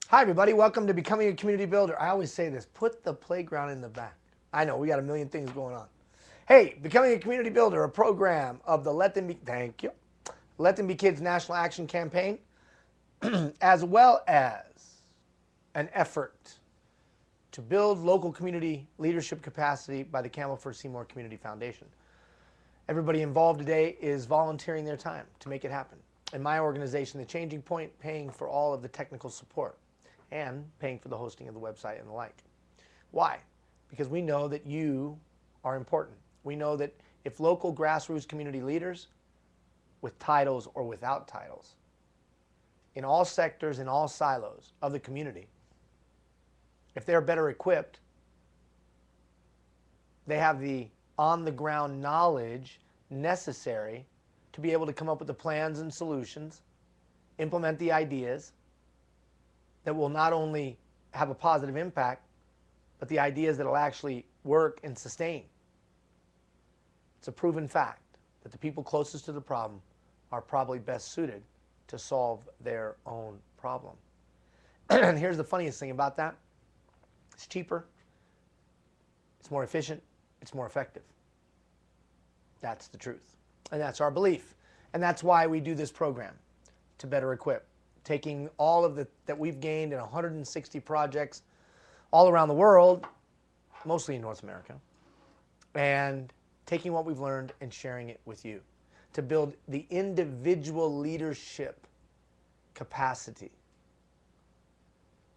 Hi, everybody. Welcome to Becoming a Community Builder. I always say this, put the playground in the back. I know, we got a million things going on. Hey, Becoming a Community Builder, a program of the thank you, Let Them Be Kids National Action Campaign, as well as an effort to build local community leadership capacity by the Campbell Seymour Community Foundation. Everybody involved today is volunteering their time to make it happen. In my organization, The Changing Point, paying for all of the technical support and paying for the hosting of the website and the like. Why? Because we know that you are important. We know that if local grassroots community leaders, with titles or without titles, in all sectors, in all silos of the community, if they're better equipped, they have the on-the-ground knowledge necessary to be able to come up with the plans and solutions, implement the ideas that will not only have a positive impact, but the ideas that will actually work and sustain. It's a proven fact that the people closest to the problem are probably best suited to solve their own problem. And here's the funniest thing about that. It's cheaper, it's more efficient, it's more effective. That's the truth. And that's our belief. And that's why we do this program, to better equip. Taking all of that we've gained in 160 projects all around the world, mostly in North America, and taking what we've learned and sharing it with you to build the individual leadership capacity.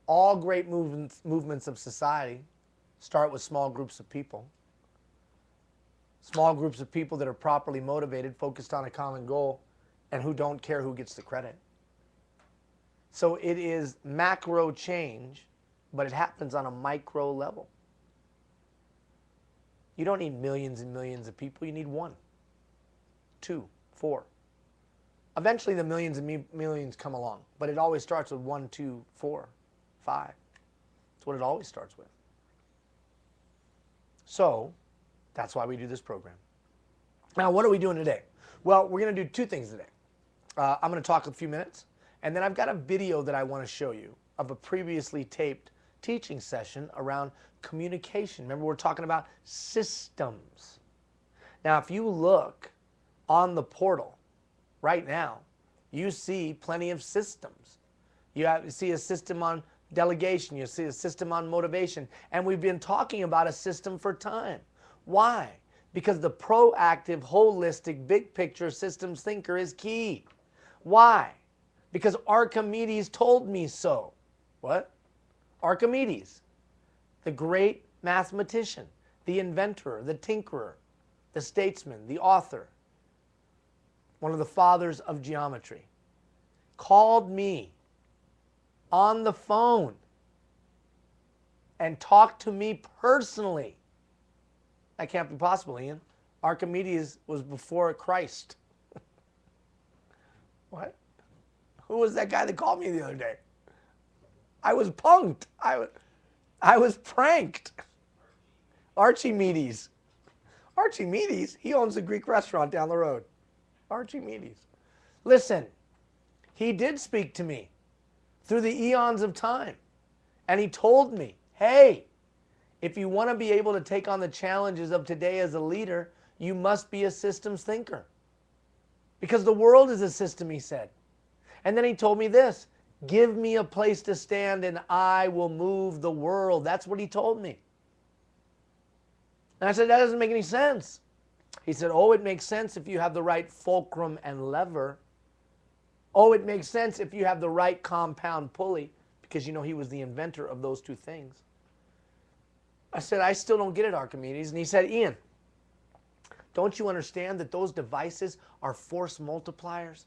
All great movements of society start with small groups of people. Small groups of people that are properly motivated, focused on a common goal, and who don't care who gets the credit. So it is macro change, but it happens on a micro level. You don't need millions and millions of people. You need 1, 2, 4. Eventually the millions and millions come along, but it always starts with 1, 2, 4, 5. That's what it always starts with. So that's why we do this program. Now, what are we doing today? Well, we're going to do 2 things today. I'm going to talk a few minutes, and then I've got a video that I want to show you of a previously taped teaching session around communication. Remember, we're talking about systems. Now, if you look on the portal right now, you see plenty of systems. You see a system on delegation. You see a system on motivation. And we've been talking about a system for time. Why? Because the proactive, holistic, big picture systems thinker is key. Why? Because Archimedes told me so. What? Archimedes, the great mathematician, the inventor, the tinkerer, the statesman, the author, one of the fathers of geometry, called me on the phone and talked to me personally. That can't be possible, Ian. Archimedes was before Christ. What? Who was that guy that called me the other day? I was punked. I was pranked. Archimedes. Archimedes? He owns a Greek restaurant down the road. Archimedes. Listen, he did speak to me through the eons of time. And he told me, hey, if you want to be able to take on the challenges of today as a leader, you must be a systems thinker. Because the world is a system, he said. And then he told me this, give me a place to stand and I will move the world. That's what he told me. And I said, that doesn't make any sense. He said, oh, it makes sense if you have the right fulcrum and lever. Oh, it makes sense if you have the right compound pulley, because you know he was the inventor of those 2 things. I said, I still don't get it, Archimedes. And he said, Ian, don't you understand that those devices are force multipliers?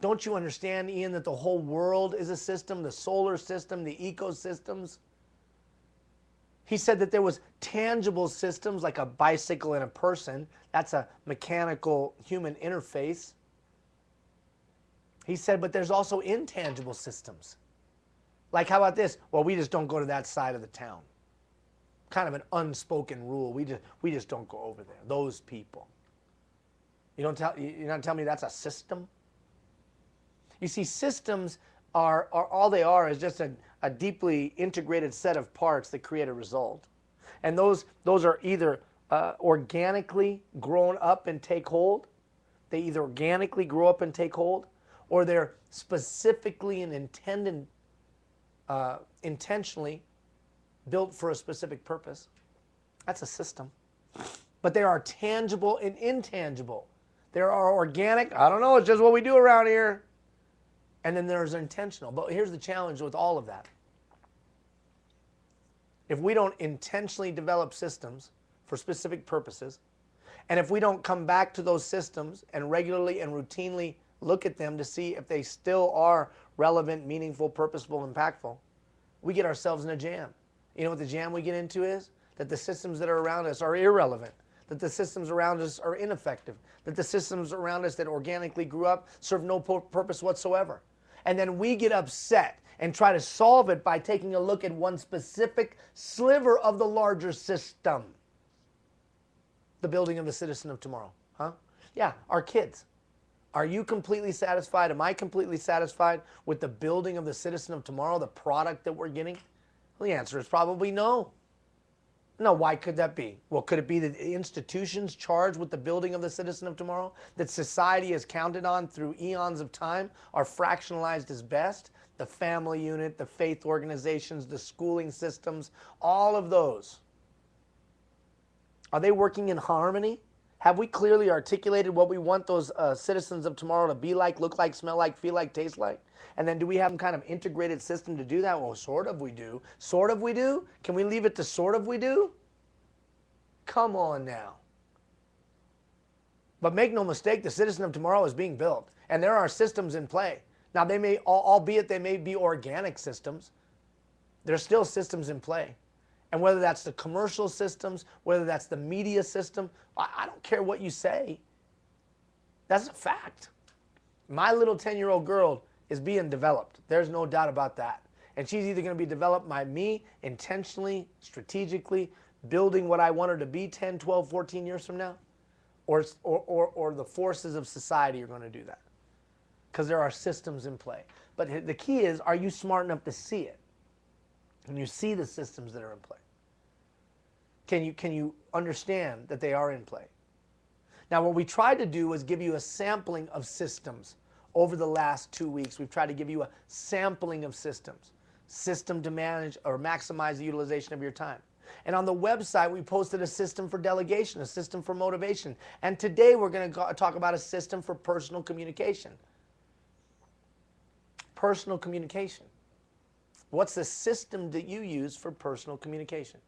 Don't you understand, Ian, that the whole world is a system, the solar system, the ecosystems? He said that there was tangible systems like a bicycle and a person. That's a mechanical human interface. He said, but there's also intangible systems. Like, how about this? Well, we just don't go to that side of the town. Kind of an unspoken rule. We just don't go over there. Those people. You're not telling me that's a system? You see, systems are all they are is just a deeply integrated set of parts that create a result. And those are either organically grown up and take hold. They either organically grow up and take hold, or they're specifically and intentionally built for a specific purpose. That's a system. But there are tangible and intangible. There are organic, I don't know, it's just what we do around here. And then there's intentional. But here's the challenge with all of that. If we don't intentionally develop systems for specific purposes, and if we don't come back to those systems and regularly and routinely look at them to see if they still are relevant, meaningful, purposeful, impactful, we get ourselves in a jam. You know what the jam we get into is? That the systems that are around us are irrelevant, that the systems around us are ineffective, that the systems around us that organically grew up serve no purpose whatsoever. And then we get upset and try to solve it by taking a look at one specific sliver of the larger system. The building of the citizen of tomorrow. Huh? Yeah, our kids. Are you completely satisfied? Am I completely satisfied with the building of the citizen of tomorrow, the product that we're getting? Well, the answer is probably no. No, why could that be? Well, could it be that the institutions charged with the building of the citizen of tomorrow, that society has counted on through eons of time, are fractionalized as best? The family unit, the faith organizations, the schooling systems, all of those. Are they working in harmony? Have we clearly articulated what we want those citizens of tomorrow to be like, look like, smell like, feel like, taste like? And then do we have some kind of integrated system to do that? Well, sort of we do. Sort of we do? Can we leave it to sort of we do? Come on now. But make no mistake, the citizen of tomorrow is being built. And there are systems in play. Now, they may, albeit they may be organic systems, there's still systems in play. And whether that's the commercial systems, whether that's the media system, I don't care what you say. That's a fact. My little 10-year-old girl is being developed. There's no doubt about that. And she's either going to be developed by me intentionally, strategically, building what I want her to be 10, 12, 14 years from now, or the forces of society are going to do that. Because there are systems in play. But the key is, are you smart enough to see it? Can you see the systems that are in play? Can you understand that they are in play? Now, what we tried to do was give you a sampling of systems over the last 2 weeks. We've tried to give you a sampling of systems. System to manage or maximize the utilization of your time. And on the website, we posted a system for delegation, a system for motivation. And today, we're going to talk about a system for personal communication. Personal communication. What's the system that you use for personal communication?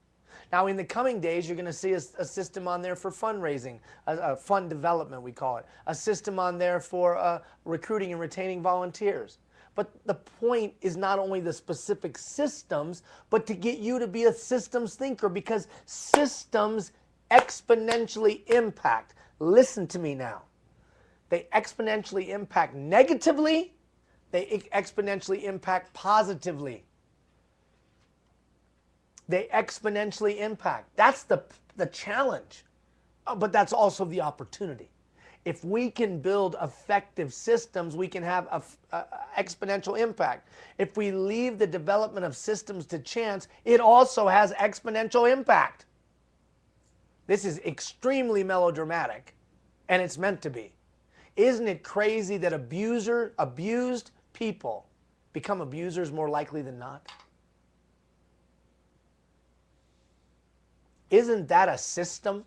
Now, in the coming days, you're going to see a system on there for fundraising, a fund development, we call it. A system on there for recruiting and retaining volunteers. But the point is not only the specific systems, but to get you to be a systems thinker, because systems exponentially impact. Listen to me now. They exponentially impact negatively. They exponentially impact positively. They exponentially impact. That's the challenge, but that's also the opportunity. If we can build effective systems, we can have a exponential impact. If we leave the development of systems to chance, it also has exponential impact. This is extremely melodramatic, and it's meant to be. Isn't it crazy that abused people become abusers more likely than not? Isn't that a system?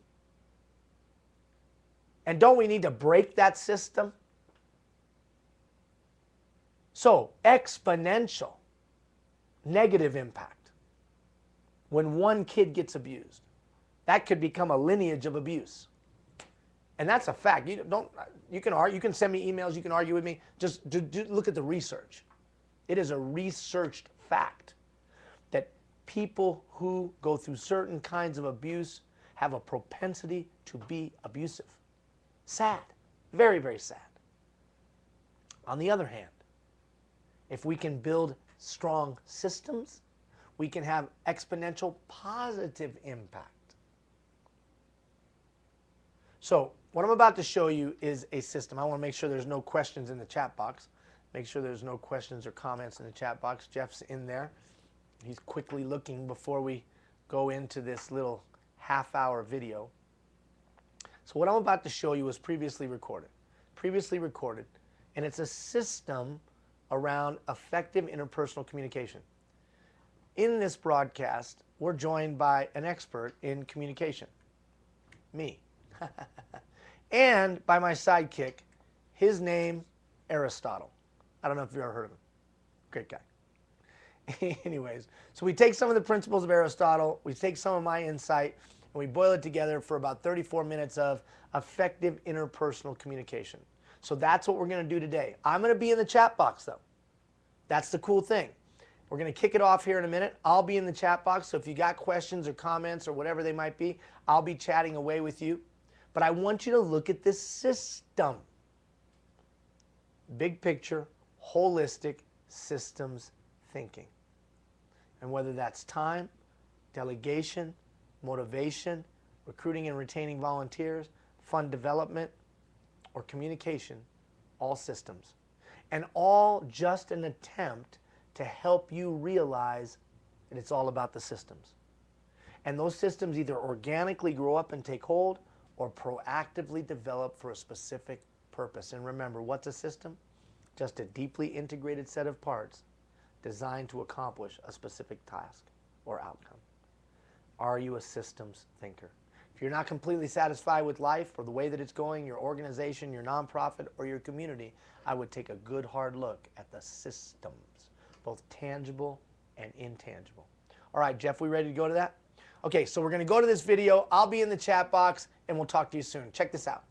And don't we need to break that system? So, exponential negative impact. When one kid gets abused, that could become a lineage of abuse. And that's a fact. You can argue, you can send me emails, you can argue with me. Just look at the research. It is a researched fact that people who go through certain kinds of abuse have a propensity to be abusive. Sad. Very, very sad. On the other hand, if we can build strong systems, we can have exponential positive impact. So, what I'm about to show you is a system. I want to make sure there's no questions in the chat box. Make sure there's no questions or comments in the chat box. Jeff's in there. He's quickly looking before we go into this little half-hour video. So what I'm about to show you was previously recorded. And it's a system around effective interpersonal communication. In this broadcast, we're joined by an expert in communication, me, and by my sidekick, his name, Aristotle. I don't know if you've ever heard of him. Great guy. Anyways, so we take some of the principles of Aristotle, we take some of my insight, and we boil it together for about 34 minutes of effective interpersonal communication. So that's what we're going to do today. I'm going to be in the chat box, though. That's the cool thing. We're going to kick it off here in a minute. I'll be in the chat box, so if you got questions or comments or whatever they might be, I'll be chatting away with you. But I want you to look at this system. Big picture, holistic systems thinking. And whether that's time, delegation, motivation, recruiting and retaining volunteers, fund development, or communication, all systems. And all just an attempt to help you realize that it's all about the systems. And those systems either organically grow up and take hold or proactively develop for a specific purpose. And remember, what's a system? Just a deeply integrated set of parts designed to accomplish a specific task or outcome. Are you a systems thinker? If you're not completely satisfied with life or the way that it's going, your organization, your nonprofit, or your community, I would take a good hard look at the systems, both tangible and intangible. All right, Jeff, we ready to go to that? Okay, so we're going to go to this video. I'll be in the chat box, and we'll talk to you soon. Check this out.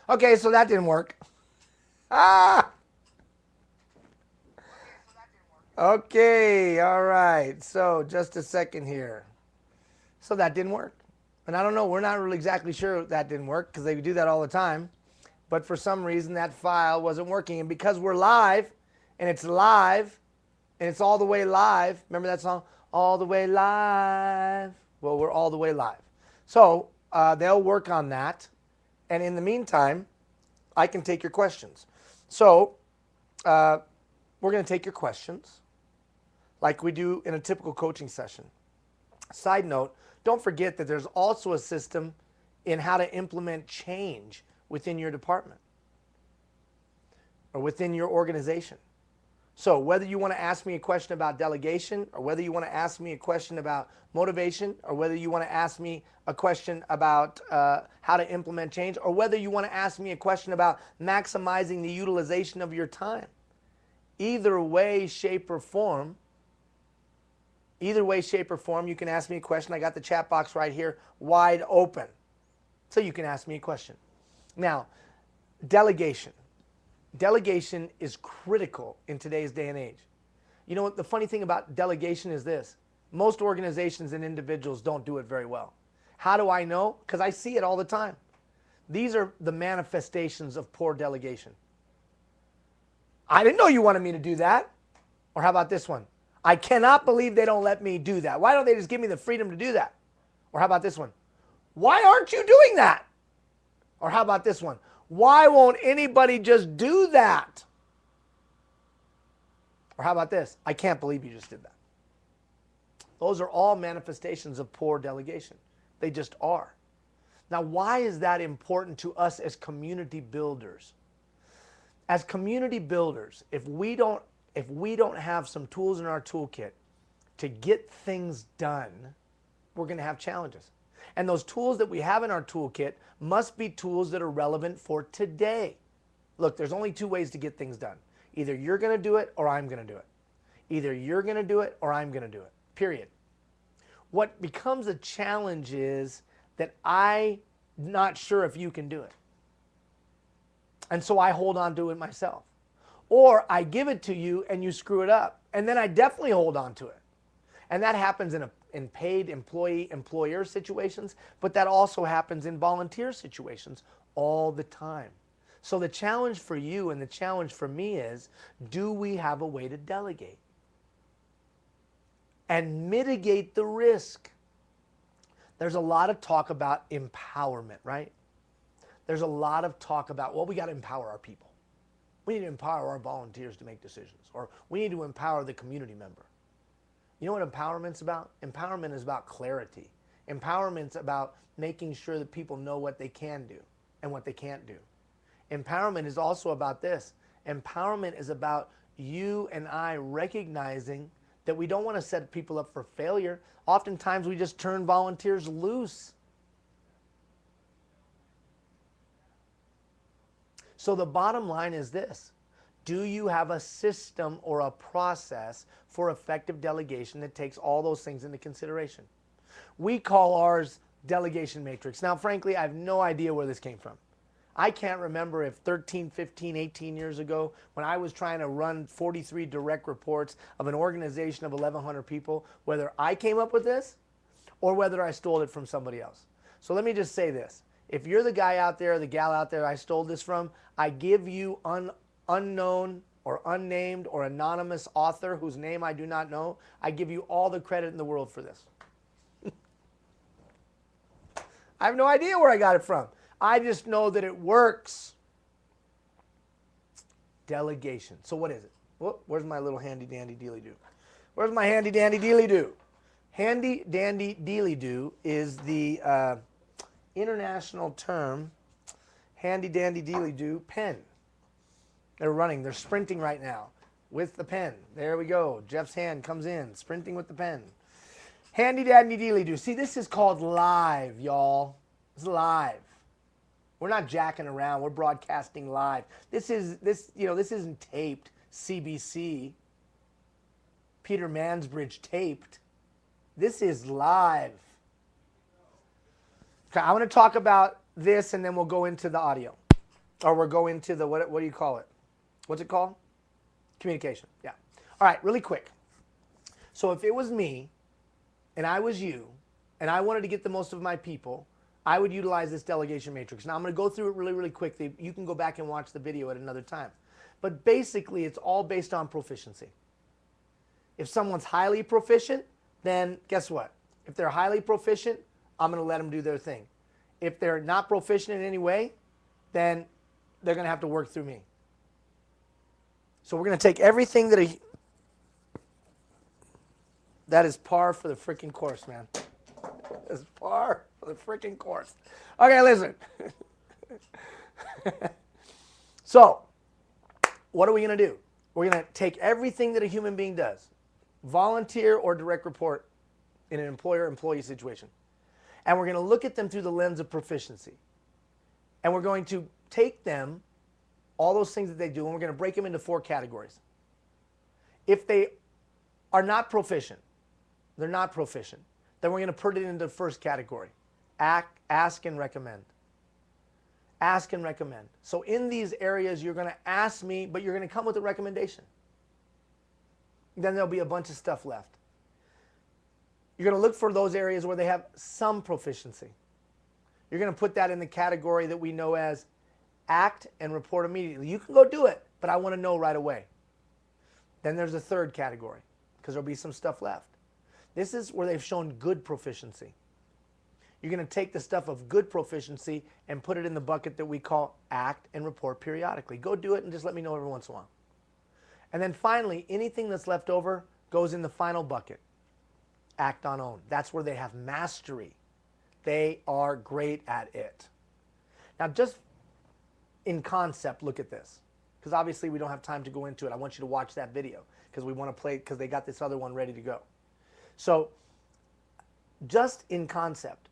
Okay, so that didn't work. Ah! Okay, all right. So just a second here. So that didn't work. And I don't know, we're not really exactly sure that didn't work because they do that all the time. But for some reason that file wasn't working. And because we're live, and it's all the way live. Remember that song? All the way live. Well, we're all the way live. So they'll work on that. And in the meantime, I can take your questions. So we're going to take your questions like we do in a typical coaching session. Side note, don't forget that there's also a system in how to implement change within your department or within your organization. So whether you want to ask me a question about delegation, or whether you want to ask me a question about motivation, or whether you want to ask me a question about how to implement change, or whether you want to ask me a question about maximizing the utilization of your time, either way, shape, or form, you can ask me a question. I got the chat box right here wide open. So you can ask me a question. Now, delegation. Delegation is critical in today's day and age. You know what? The funny thing about delegation is this. Most organizations and individuals don't do it very well. How do I know? Because I see it all the time. These are the manifestations of poor delegation. I didn't know you wanted me to do that. Or how about this one? I cannot believe they don't let me do that. Why don't they just give me the freedom to do that? Or how about this one? Why aren't you doing that? Or how about this one? Why won't anybody just do that? Or how about this? I can't believe you just did that. Those are all manifestations of poor delegation. They just are. Now, why is that important to us as community builders? As community builders, if we don't have some tools in our toolkit to get things done, we're going to have challenges. And those tools that we have in our toolkit must be tools that are relevant for today. Look, there's only two ways to get things done. Either you're going to do it or I'm going to do it. Either you're going to do it or I'm going to do it. Period. What becomes a challenge is that I'm not sure if you can do it. And so I hold on to it myself. Or I give it to you and you screw it up. And then I definitely hold on to it. And that happens in paid employee-employer situations, but that also happens in volunteer situations all the time. So the challenge for you and the challenge for me is, do we have a way to delegate and mitigate the risk? There's a lot of talk about empowerment, right? There's a lot of talk about, well, we got to empower our people. We need to empower our volunteers to make decisions, or we need to empower the community member. You know what empowerment's about? Empowerment is about clarity. Empowerment's about making sure that people know what they can do and what they can't do. Empowerment is also about this. Empowerment is about you and I recognizing that we don't want to set people up for failure. Oftentimes we just turn volunteers loose. So the bottom line is this. Do you have a system or a process for effective delegation that takes all those things into consideration? We call ours delegation matrix. Now, frankly, I have no idea where this came from. I can't remember if 13, 15, 18 years ago, when I was trying to run 43 direct reports of an organization of 1,100 people, whether I came up with this or whether I stole it from somebody else. So let me just say this. If you're the guy out there, the gal out there I stole this from, I give you unknown or unnamed or anonymous author whose name I do not know, I give you all the credit in the world for this. I have no idea where I got it from. I just know that it works. Delegation. So what is it? Where's my little handy dandy dealy do? Where's my handy dandy dealy do? Handy dandy dealy do is the international term. Handy dandy dealy do pen. They're running. They're sprinting right now with the pen. There we go. Jeff's hand comes in, sprinting with the pen. Handy dandy dealy do. See, this is called live, y'all. It's live. We're not jacking around. We're broadcasting live. This isn't taped. CBC. Peter Mansbridge taped. This is live. Okay, I want to talk about this, and then we'll go into the audio, or we'll go into the what do you call it? What's it called? Communication. Yeah. All right, really quick. So if it was me, and I was you, and I wanted to get the most of my people, I would utilize this delegation matrix. Now I'm going to go through it really, really quickly. You can go back and watch the video at another time. But basically, it's all based on proficiency. If someone's highly proficient, then guess what? If they're highly proficient, I'm going to let them do their thing. If they're not proficient in any way, then they're going to have to work through me. So we're going to take everything that is par for the freaking course, man. That's par for the freaking course. Okay, listen. So, what are we going to do? We're going to take everything that a human being does, volunteer or direct report in an employer-employee situation, and we're going to look at them through the lens of proficiency. And we're going to take them, all those things that they do, and we're going to break them into 4 categories. If they are not proficient, they're not proficient, then we're going to put it into the first category. Ask and recommend. Ask and recommend. So in these areas, you're going to ask me, but you're going to come with a recommendation. Then there'll be a bunch of stuff left. You're going to look for those areas where they have some proficiency. You're going to put that in the category that we know as act and report immediately. You can go do it, but I want to know right away. Then there's a third category, because there'll be some stuff left. This is where they've shown good proficiency. You're going to take the stuff of good proficiency and put it in the bucket that we call act and report periodically. Go do it and just let me know every once in a while. And then finally, anything that's left over goes in the final bucket, act on own. That's where they have mastery. They are great at it. Now, just in concept, look at this. Because obviously we don't have time to go into it. I want you to watch that video because we want to play, because they got this other one ready to go. So, just in concept,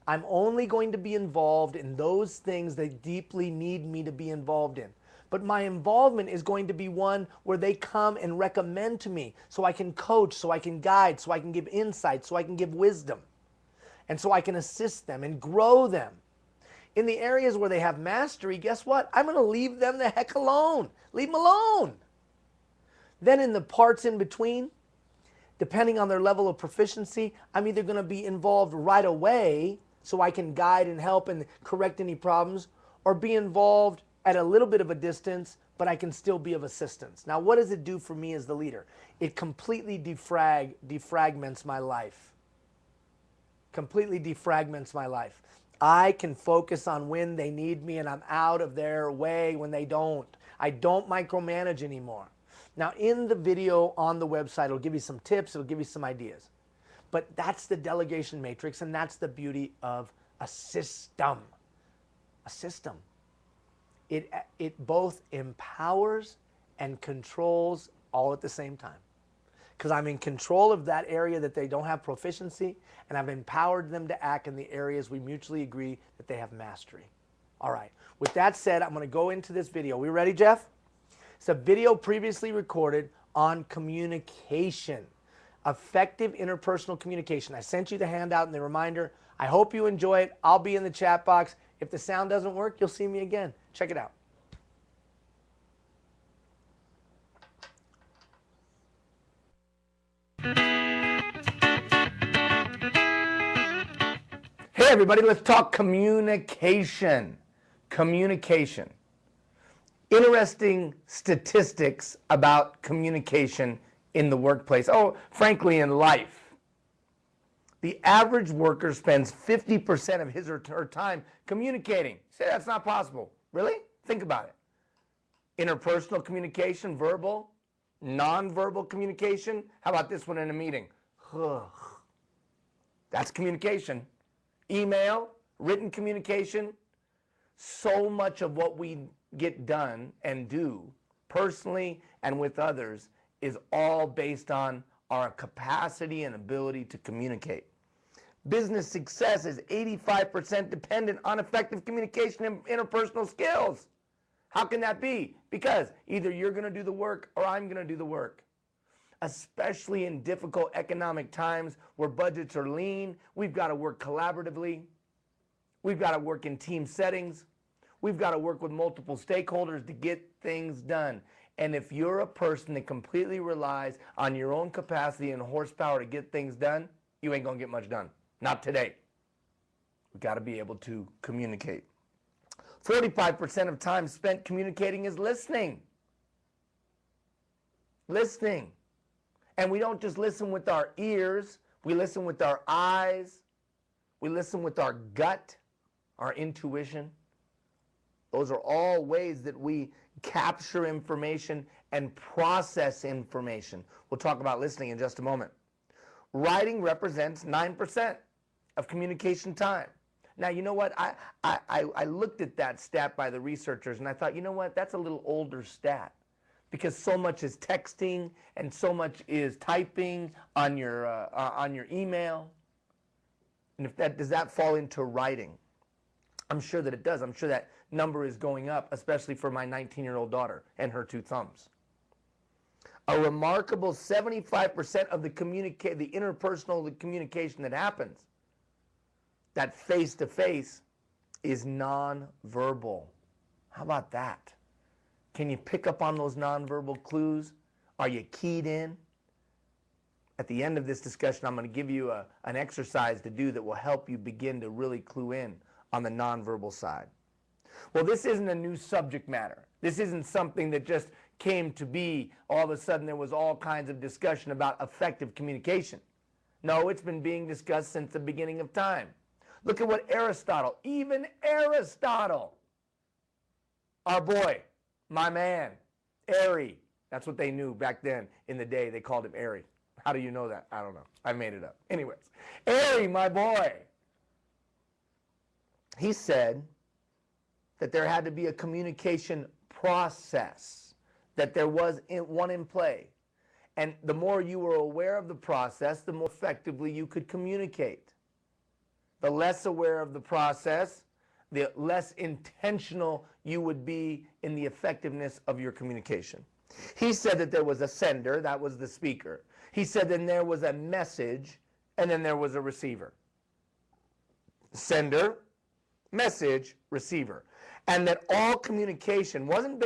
I'm only going to be involved in those things they deeply need me to be involved in. But my involvement is going to be one where they come and recommend to me so I can coach, so I can guide, so I can give insight, so I can give wisdom. And so I can assist them and grow them. In the areas where they have mastery, guess what? I'm going to leave them the heck alone. Leave them alone. Then in the parts in between, depending on their level of proficiency, I'm either going to be involved right away so I can guide and help and correct any problems, or be involved at a little bit of a distance, but I can still be of assistance. Now, what does it do for me as the leader? It completely defragments my life. Completely defragments my life. I can focus on when they need me, and I'm out of their way when they don't. I don't micromanage anymore. Now, in the video on the website, it'll give you some tips, it'll give you some ideas. But that's the delegation matrix, and that's the beauty of a system. A system. It both empowers and controls all at the same time. Because I'm in control of that area that they don't have proficiency, and I've empowered them to act in the areas we mutually agree that they have mastery. All right. With that said, I'm going to go into this video. We ready, Jeff? It's a video previously recorded on communication. Effective interpersonal communication. I sent you the handout and the reminder. I hope you enjoy it. I'll be in the chat box. If the sound doesn't work, you'll see me again. Check it out. Hey everybody, let's talk communication. Communication. Interesting statistics about communication in the workplace. Oh, frankly, in life. The average worker spends 50% of his or her time communicating. Say that's not possible. Really? Think about it. Interpersonal communication, verbal, non-verbal communication. How about this one in a meeting? That's communication. Email, written communication. So much of what we get done and do personally and with others is all based on our capacity and ability to communicate. Business success is 85% dependent on effective communication and interpersonal skills. How can that be? Because either you're going to do the work or I'm going to do the work. Especially in difficult economic times where budgets are lean, we've got to work collaboratively. We've got to work in team settings. We've got to work with multiple stakeholders to get things done. And if you're a person that completely relies on your own capacity and horsepower to get things done, you ain't going to get much done. Not today. We've got to be able to communicate. 45% of time spent communicating is listening. Listening. And we don't just listen with our ears. We listen with our eyes. We listen with our gut, our intuition. Those are all ways that we capture information and process information. We'll talk about listening in just a moment. Writing represents 9% of communication time. Now, you know what? I looked at that stat by the researchers, and I thought, you know what? That's a little older stat. because so much is texting and so much is typing on your email. And does that fall into writing? I'm sure that it does. I'm sure that number is going up, especially for my 19-year-old daughter and her two thumbs. A remarkable 75% of the interpersonal communication that happens, that face-to-face, is nonverbal. How about that? Can you pick up on those nonverbal clues? Are you keyed in? At the end of this discussion, I'm going to give you an exercise to do that will help you begin to really clue in on the nonverbal side. Well, this isn't a new subject matter. This isn't something that just came to be. All of a sudden, there was all kinds of discussion about effective communication. No, it's been being discussed since the beginning of time. Look at what Aristotle, even Aristotle, our boy, my man, Airy. That's what they knew back then in the day. They called him Airy. How do you know that? I don't know. I made it up. Anyways, Airy, my boy, he said that there had to be a communication process, that there was one in play. And the more you were aware of the process, the more effectively you could communicate. The less aware of the process, the less intentional you would be in the effectiveness of your communication. He said that there was a sender, that was the speaker. He said then there was a message, and then there was a receiver. Sender, message, receiver. And that all communication wasn't based